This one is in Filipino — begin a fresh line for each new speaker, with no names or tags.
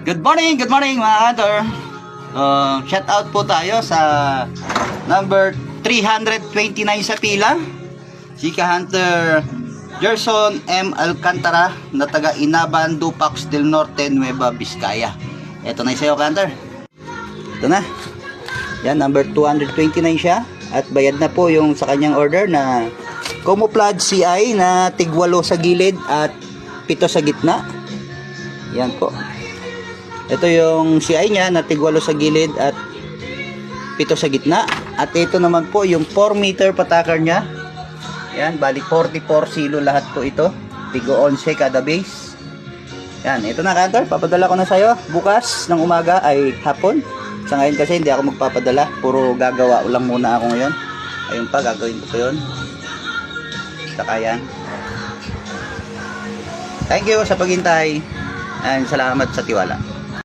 Good morning mga hunter. Shout out po tayo sa number 329 sa pila. Si Ka-Hunter Gerson M. Alcantara na taga Inaban, Dupax del Norte, Nueva Vizcaya. Ito na yung sa'yo, Ka-Hunter. Ito na. Yan, number 229 siya. At bayad na po yung sa kanyang order na camouflage CI na tig-8 sa gilid at 7 sa gitna. Yan po. Ito yung CI niya na tig-8 sa gilid at 7 sa gitna. At ito naman po yung 4 meter patakar niya. Yan, bali 44 kilo lahat po ito. Tigo 11 kada base. Yan, ito na, Ka-Hunter. Papadala ko na sa'yo. Bukas ng umaga ay hapon. Sa ngayon kasi hindi ako magpapadala. Puro gagawa lang muna ako ngayon. Ayun pa, gagawin ko yun. Saka yan. Thank you sa paghintay. And salamat sa tiwala.